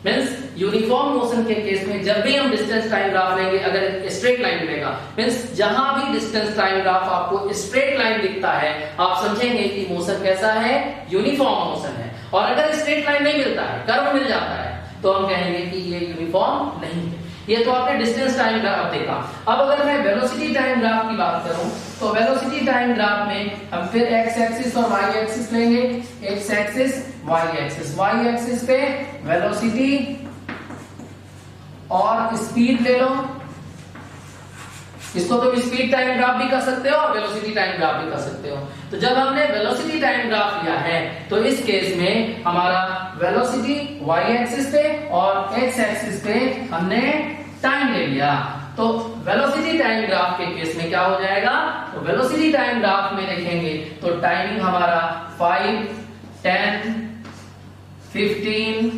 S1: Means uniform motion के केस में जब भी हम डिस्टेंस टाइम ग्राफ लेंगे अगर स्ट्रेट लाइन मिलेगा, मींस जहां भी डिस्टेंस टाइम ग्राफ आपको स्ट्रेट लाइन दिखता है आप समझेंगे कि मोशन कैसा है, यूनिफॉर्म मोशन है। और अगर स्ट्रेट लाइन नहीं मिलता है, कर्व मिल जाता है, तो हम कहेंगे कि ये यूनिफॉर्म नहीं है। ये तो आपने डिस्टेंस टाइम ग्राफ देखा। अब अगर मैं वेलोसिटी टाइम ग्राफ की बात करूं तो वेलोसिटी टाइम ग्राफ में हम फिर x एक्सिस और y एक्सिस लेंगे, x axis y axis, y axis पे वेलोसिटी और स्पीड ले लो। इसको तुम स्पीड टाइम ग्राफ भी कर सकते हो और वेलोसिटी टाइम ग्राफ भी कर सकते हो। तो जब हमने वेलोसिटी टाइम ग्राफ लिया है तो इस केस में हमारा वेलोसिटी y एक्सिस पे और x एक्सिस पे हमने टाइम ले लिया। तो वेलोसिटी टाइम ग्राफ के केस में क्या हो जाएगा, तो वेलोसिटी टाइम ग्राफ में देखेंगे तो टाइमिंग हमारा 5, 10, 15,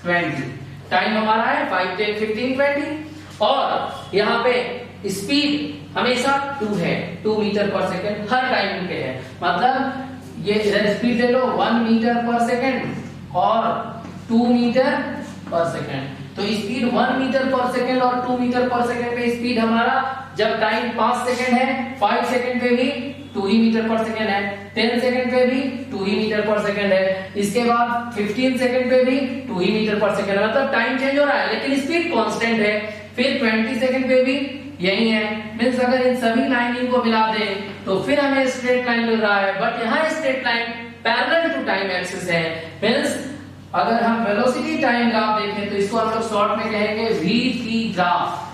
S1: 20, टाइम हमारा है 5, 10, 15, 20। और यहाँ पे स्पीड हमेशा 2 है, 2 मीटर पर सेकंड हर टाइम पे है। मतलब ये इधर स्पीड ले लो 1 मीटर पर सेकंड और 2 मीटर पर सेकंड। तो स्पीड 1 मीटर पर सेकंड और 2 मीटर पर सेकंड पे स्पीड हमारा, जब टाइम 5 सेकंड है 5 सेकंड पे भी 2 ही मीटर पर सेकंड है, 10 सेकंड पे भी 2 ही मीटर पर सेकंड है, इसके बाद 15 सेकंड पे भी 2 ही मीटर पर सेकंड है। मतलब टाइम चेंज हो रहा है लेकिन स्पीड कांस्टेंट है। फिर 20 सेकंड पे भी यही है। मींस अगर इन सभी लाइनिंग को मिला दे तो फिर हमें स्ट्रेट लाइन मिल रहा है, बट यहाँ straight line parallel to time axis है। मींस अगर हम वेलोसिटी टाइम ग्राफ देखें तो इसको हम लोग शॉर्ट में कहेंगे वीटी ग्राफ,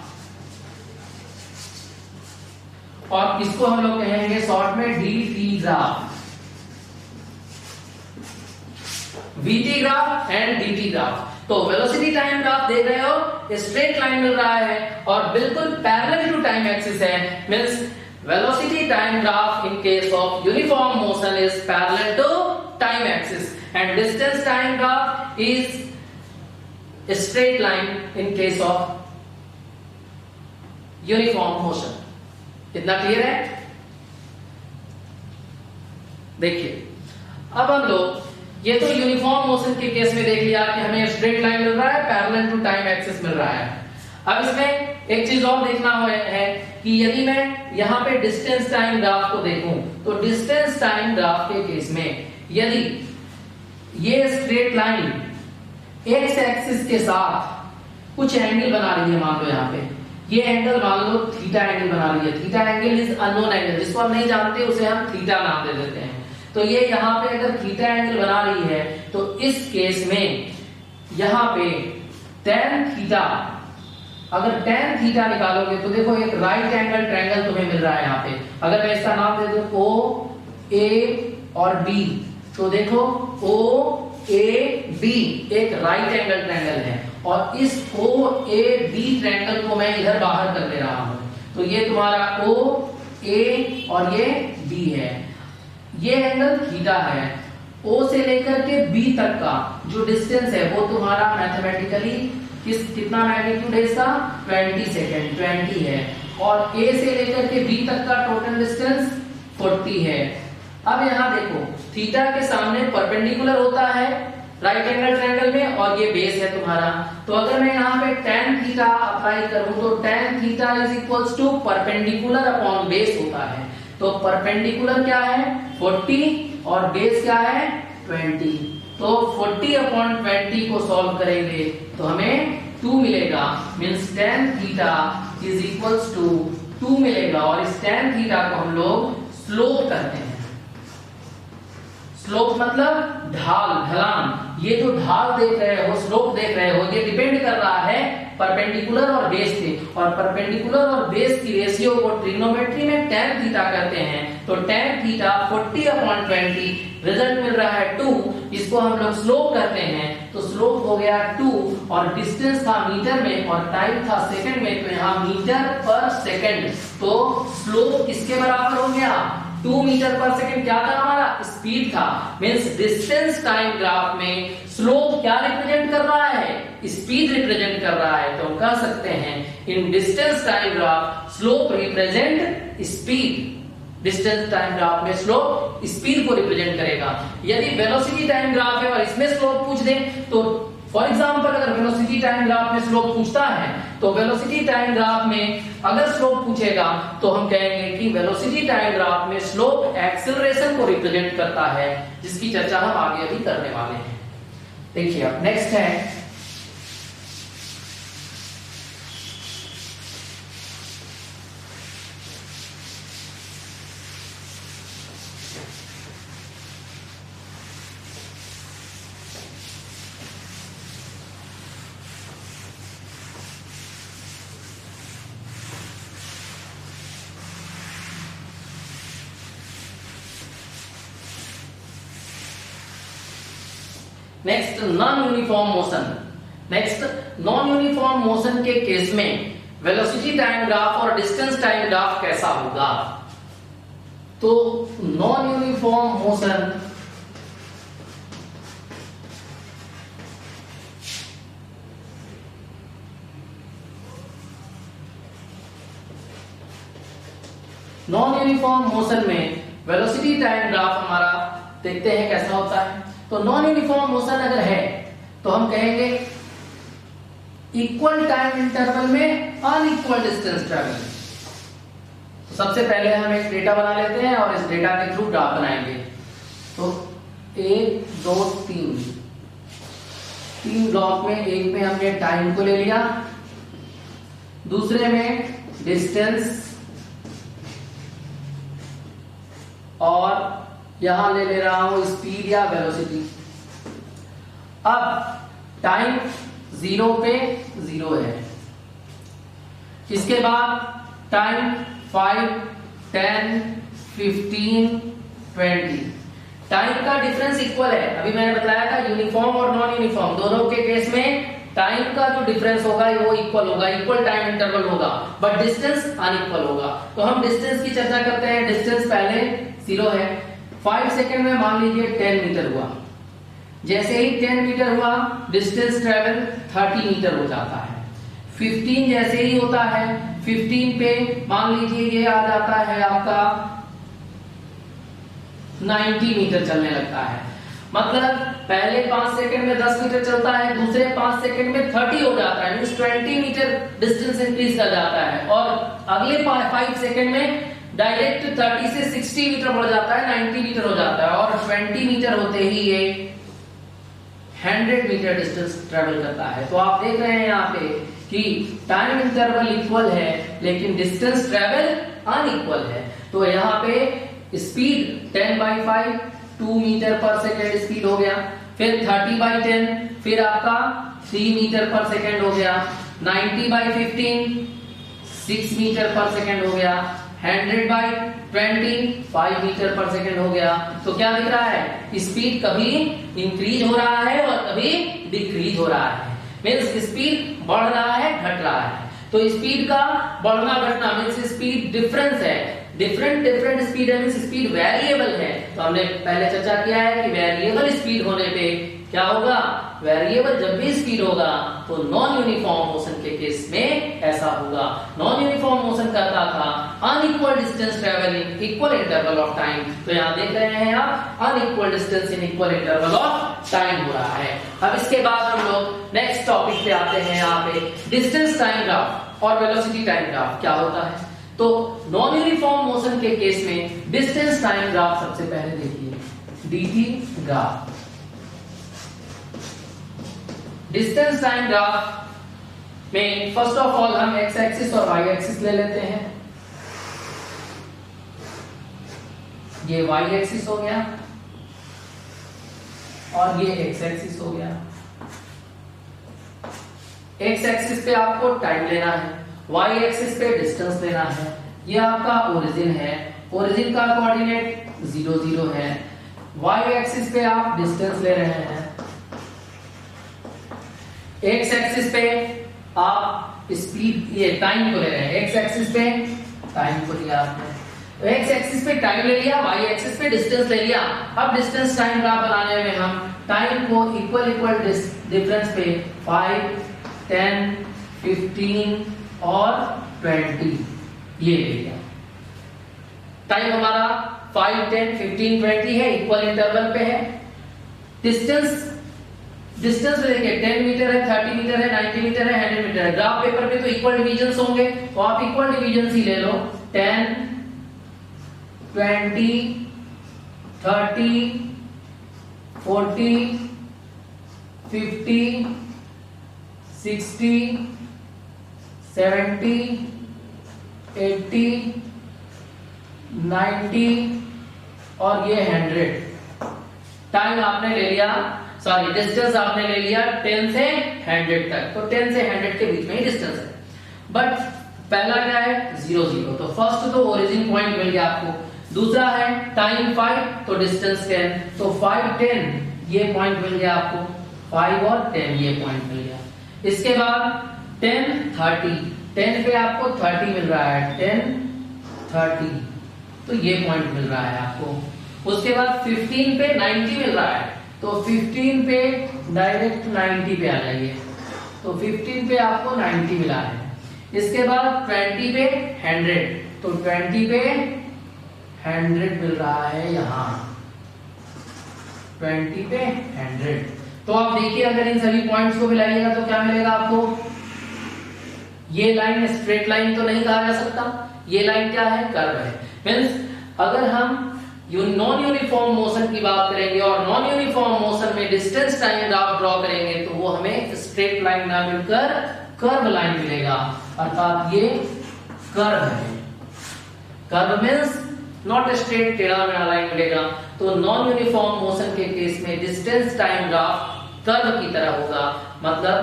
S1: और इसको हम लोग कहेंगे शॉर्ट में DT graph. VT graph and DT graph. तो वेलोसिटी टाइम ग्राफ देख रहे हो, स्ट्रेट लाइन मिल रहा है और बिल्कुल पैरेलल टू टाइम एक्सिस है। Means velocity time graph in case of uniform motion is parallel to time axis and distance time graph is a straight line in case of uniform motion. इतना clear है? देखिए अब हम लोग ये तो uniform motion के केस में देख लिया कि हमें स्ट्रेट लाइन मिल रहा है, पैरेलल टू टाइम एक्सिस मिल रहा है। अब इसमें एक चीज और देखना है कि यदि मैं यहाँ पे डिस्टेंस टाइम ग्राफ को देखूं तो डिस्टेंस टाइम ग्राफ के केस में यदि ये स्ट्रेट लाइन एक्स एक्सिस के साथ कुछ एंगल बना रही है, मान लो यहाँ पे ये एंगल मान लो थीटा एंगल बना रही है। Theta angle is unknown angle, जिसको हम नहीं जानते उसे हम थीटा नाम दे देते हैं। तो ये यहाँ पे अगर थीटा एंगल बना रही है तो इस केस में यहाँ पे tan थीटा, अगर tan थीटा निकालोगे तो देखो एक राइट एंगल ट्रायंगल तुम्हें मिल रहा है यहाँ पे। अगर मैं इसका नाम दे दूं O A और B, तो देखो O A B एक राइट एंगल ट्रायंगल है और इस O A B ट्रायंगल को मैं इधर बाहर कर दे रहा हूं। तो ये तुम्हारा O A और ये B है। ये एंगल थीटा है। O से लेकर के B तक का जो डिस्टेंस है वो तुम्हारा मैथमेटिकली कितना मैग्नीट्यूड है इसका 20 सेकेंड 20 है, और A से लेकर के B तक का टोटल डिस्टेंस 40 है। अब यहाँ देखो थीटा के सामने परपेंडिकुलर होता है राइट एंगल ट्रायंगल में और ये बेस है तुम्हारा। तो अगर मैं यहाँ पे tan थीटा अप्लाई करूं तो tan theta is equals to perpendicular upon base होता है। तो परपेंडिकुलर क्या है 40 और बेस क्या है 20। तो 40 अपॉन 20 को सॉल्व करेंगे तो हमें 2 मिलेगा, means tan theta is equals to 2 मिलेगा। और इस tan थीटा को हम लोग स्लोप करते हैं। स्लोप मतलब ढाल, ढलान। ये जो ढाल देख रहे हो, स्लोप देख रहे हो, ये डिपेंड कर रहा है परपेंडिकुलर और बेस पे। और परपेंडिकुलर और बेस की रेशियो को ट्रिग्नोमेट्री में tan थीटा कहते हैं। तो tan थीटा 40 अपॉन 20, रिजल्ट मिल रहा है 2। इसको हम लोग स्लोप करते हैं तो स्लोप हो गया 2, और डिस्टेंस था मीटर में और टाइम था सेकंड में, तो यहाँ मीटर पर सेकंड। तो स्लोप किसके बराबर हो गया 2 मीटर पर सेकंड। क्या था हमारा स्पीड था, मींस डिस्टेंस टाइम ग्राफ में स्लोप क्या रिप्रेजेंट कर रहा है स्पीड रिप्रेजेंट कर रहा है। तो हम कह सकते हैं in distance time graph slope represent speed. Distance time graph में स्लोप स्पीड को रिप्रेजेंट करेगा। यदि वेलोसिटी टाइम ग्राफ है और इसमें स्लोप पूछ दें तो फॉर एग्जांपल अगर वेलोसिटी टाइम ग्राफ में स्लोप पूछता है तो वेलोसिटी टाइम ग्राफ में अगर स्लोप पूछेगा तो हम कहेंगे कि वेलोसिटी टाइम ग्राफ में स्लोप एक्सेलरेशन को रिप्रेजेंट करता है, जिसकी चर्चा हम आगे अभी करने वाले हैं। देखिए अब नेक्स्ट है next non uniform motion. Next non uniform motion के केस में वेलोसिटी टाइम ग्राफ और डिस्टेंस टाइम ग्राफ कैसा होगा। तो नॉन यूनिफॉर्म मोशन में वेलोसिटी टाइम ग्राफ हमारा देखते हैं कैसा होता है। तो नॉन यूनिफॉर्म मोशन अगर है तो हम कहेंगे इक्वल टाइम इंटरवल में अनइक्वल डिस्टेंस ट्रैवल। तो सबसे पहले हम एक डेटा बना लेते हैं और इस डेटा के थ्रू ग्राफ बनाएंगे। तो 1 2 3 ब्लॉक में, एक में हमने टाइम को ले लिया, दूसरे में डिस्टेंस, और यहां ले रहा हूं स्पीड या वेलोसिटी। अब टाइम 0 पे 0 है, इसके बाद टाइम 5 10 15 20। टाइम का डिफरेंस इक्वल है। अभी मैंने बताया था यूनिफॉर्म और नॉन यूनिफॉर्म दोनों के केस में टाइम का जो डिफरेंस होगा वो इक्वल होगा, इक्वल टाइम इंटरवल होगा, बट डिस्टेंस अनइक्वल होगा। तो हम डिस्टेंस की चर्चा करते हैं। डिस्टेंस पहले 0 है, 5 सेकेंड में मान लीजिए 10 मीटर हुआ। जैसे ही 10 मीटर हुआ डिस्टेंस ट्रेवल 30 मीटर हो जाता है। 15 जैसे ही होता है, 15 पे मान लीजिए ये आ जाता है आपका 90 मीटर चलने लगता है। मतलब पहले 5 सेकंड में 10 मीटर चलता है, दूसरे 5 सेकंड में 30 हो जाता है, मींस 20 मीटर डिस्टेंस इंक्रीज कर जाता है, और अगले 5 सेकंड में डायरेक्ट 30 से 60 मीटर बढ़ जाता है, 90 मीटर हो जाता है, और 20 मीटर होते ही ये 100 मीटर डिस्टेंस ट्रेवल करता है। तो आप देख रहे हैं यहाँ पे कि टाइम इंटरवल इक्वल है लेकिन डिस्टेंस ट्रेवल अनइक्वल है। तो यहाँ पे स्पीड 10/5 2 मीटर पर सेकेंड स्पीड हो गया, फिर 30/10 फिर आपका 3 मीटर पर सेकेंड हो गया, 90/15 6 मीटर पर सेकेंड हो गया, 100/20 5 मीटर पर सेकेंड हो गया। तो क्या दिख रहा है, स्पीड कभी इंक्रीज हो रहा है और कभी डिक्रीज हो रहा है, मींस स्पीड बढ़ रहा है घट रहा है। तो स्पीड का बढ़ना घटना मींस स्पीड डिफरेंस है, डिफरेंट स्पीड है मींस स्पीड वेरिएबल है। तो हमने पहले चर्चा किया है कि वेरिएबल स्पीड होने पे क्या होगा, वेरिएबल जब भी स्पीड होगा तो नॉन यूनिफॉर्म मोशन के केस में ऐसा होगा। नॉन यूनिफॉर्म मोशन करता था unequal distance travel in equal interval of time. तो यहाँ देख रहे हैं आप unequal distance in equal interval of time हो रहा है। अब इसके बाद हम लोग नेक्स्ट टॉपिक पे आते हैं, यहाँ पे डिस्टेंस टाइम ग्राफ और वेलोसिटी टाइम ग्राफ क्या होता है। तो नॉन यूनिफॉर्म मोशन के केस में डिस्टेंस टाइम ग्राफ सबसे पहले देखिए, dt graph. Distance time graph में फर्स्ट ऑफ ऑल हम x एक्सिस और y एक्सिस ले लेते हैं। ये y एक्सिस हो गया और ये x एक्सिस हो गया। x एक्सिस पे आपको टाइम लेना है, y एक्सिस पे डिस्टेंस लेना है। ये आपका ओरिजिन है, ओरिजिन का कोऑर्डिनेट 0 0 है। y एक्सिस पे आप डिस्टेंस ले रहे हैं, x एक्सिस पे आप स्पीड ये टाइम को ले रहे हैं, x एक्सिस पे टाइम को लिया आपने, तो x एक्सिस पे टाइम ले लिया, y एक्सिस पे डिस्टेंस ले लिया। अब डिस्टेंस टाइम ग्राफ बनाने में हम टाइम को इक्वल डिफरेंस पे 5 10 15 और 20 ये ले लिया। टाइम हमारा 5 10 15 20 है, इक्वल इंटरवल पे है। डिस्टेंस देखिए 10 मीटर है, 30 मीटर है, 90 मीटर है, 100 मीटर है। ग्राफ पेपर पे तो इक्वल डिवीजन्स होंगे, तो आप इक्वल डिवीजन्स ही ले लो, 10 20 30 40 50 60 70 80 90 और ये 100। टाइम आपने ले लिया, सॉरी डिस्टेंस आपने ले लिया 10 से 100 तक, तो 10 से 100 के बीच में ही डिस्टेंस है। बट पहला क्या है 0 0, तो फर्स्ट तो ओरिजिन पॉइंट मिल गया आपको, दूसरा है टाइम 5 तो डिस्टेंस 10, तो 5 10 ये पॉइंट मिल गया आपको, 5 और 10 ये पॉइंट मिल गया। इसके बाद 10 30, 10 पे आपको 30 मिल रहा है, 10 30 तो ये पॉइंट मिल रहा है आपको। उसके बाद 15 पे 90 मिल रहा है, तो 15 पे डायरेक्ट 90 पे आ जाइए, तो 15 पे आपको 90 मिला है। इसके बाद 20 पे 100, तो 20 पे 100 मिल रहा है यहाँ, 20 पे 100। तो आप देखिए अगर इन सभी पॉइंट्स को मिलाइएगा तो क्या मिलेगा आपको, ये लाइन स्ट्रेट लाइन तो नहीं कहा जा सकता, ये लाइन क्या है, कर्व है। मींस अगर हम नॉन यूनिफॉर्म मोशन की बात करेंगे और नॉन यूनिफॉर्म मोशन में डिस्टेंस टाइम ग्राफ ड्रॉ करेंगे तो वो हमें स्ट्रेट लाइन ना मिलकर कर्व लाइन मिलेगा, अर्थात ये कर्व है। कर्व मींस नॉट स्ट्रेट, टेढ़ा मेढ़ा लाइन मिलेगा। तो नॉन यूनिफॉर्म मोशन के केस में डिस्टेंस टाइम ग्राफ कर्व की तरह होगा, मतलब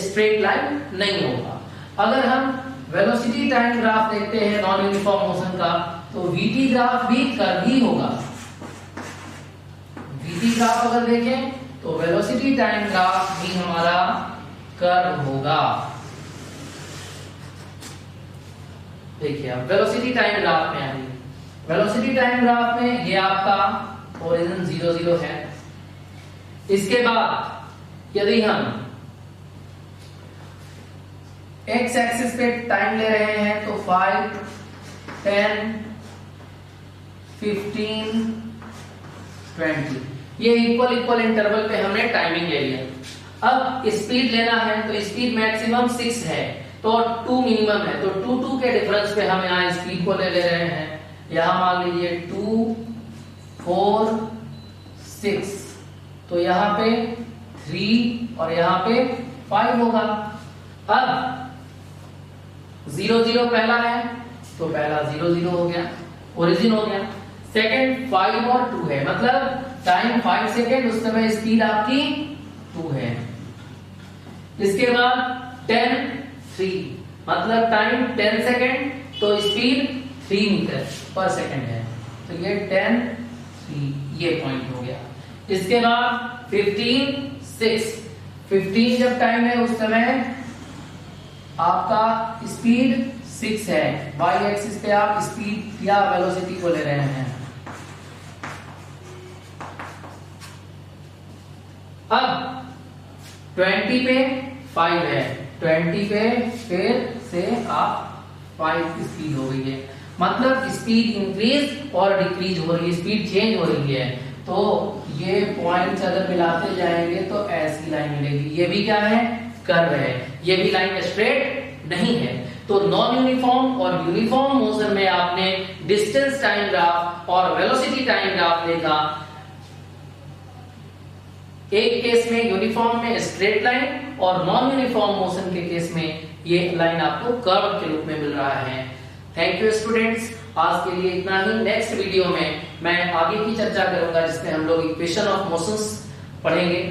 S1: स्ट्रेट लाइन नहीं होगा। अगर हम वेलोसिटी टाइम ग्राफ देखते हैं नॉन यूनिफॉर्म मोशन का, तो वीटी ग्राफ भी कर्व ही होगा। वीटी ग्राफ अगर देखें तो वेलोसिटी टाइम ग्राफ भी हमारा कर्व होगा। देखिए अब वेलोसिटी टाइम ग्राफ में आइए, वेलोसिटी टाइम ग्राफ में ये आपका ओरिजिन 0 0 है। इसके बाद यदि हम एक्स एक्सिस पे टाइम ले रहे हैं तो 5, 10, 15, 20, ये इक्वल इक्वल इंटरवल पे हमने टाइमिंग ले लिया। अब स्पीड लेना है तो स्पीड मैक्सिमम 6 है तो 2 मिनिमम है, तो 2 के डिफरेंस पे हम यहाँ स्पीड को ले रहे हैं। यहाँ मान लीजिए 2, 4, 6, तो यहाँ पे 3 और यहाँ पे 5 होगा। अब 0 0 पहला है तो पहला 0 0 हो गया, ओरिजिन हो गया। सेकंड 5 और 2 है, मतलब टाइम 5 सेकंड, उस समय स्पीड आपकी 2 है। इसके बाद 10, 3, मतलब टाइम 10 सेकंड तो स्पीड 3 मीटर पर सेकंड है, तो ये 10, 3 ये पॉइंट हो गया। इसके बाद 15, 6, 15 जब टाइम है उस समय आपका स्पीड 6 है, वाई एक्सिस पे आप स्पीड या वेलोसिटी को ले रहे हैं। अब 20 पे 5 है, 20 पे फिर से आप 5 की स्पीड हो गई है, मतलब स्पीड इंक्रीज और डिक्रीज हो रही है, स्पीड चेंज हो रही है। तो ये पॉइंट्स अगर मिलाते जाएंगे तो ऐसी लाइन मिलेगी। ये भी क्या है, कर्व है, ये भी लाइन स्ट्रेट नहीं है। तो नॉन यूनिफॉर्म और यूनिफॉर्म मोशन में आपने डिस्टेंस टाइम ग्राफ और वेलोसिटी टाइम ग्राफ देखा। एक केस में यूनिफॉर्म में स्ट्रेट लाइन और नॉन यूनिफॉर्म मोशन के केस में ये लाइन आपको कर्व के रूप में मिल रहा है। थैंक यू स्टूडेंट्स, आज के लिए इतना ही। नेक्स्ट वीडियो में मैं आगे की चर्चा करूंगा जिसमें हम लोग इक्वेशन ऑफ मोशंस पढ़ेंगे।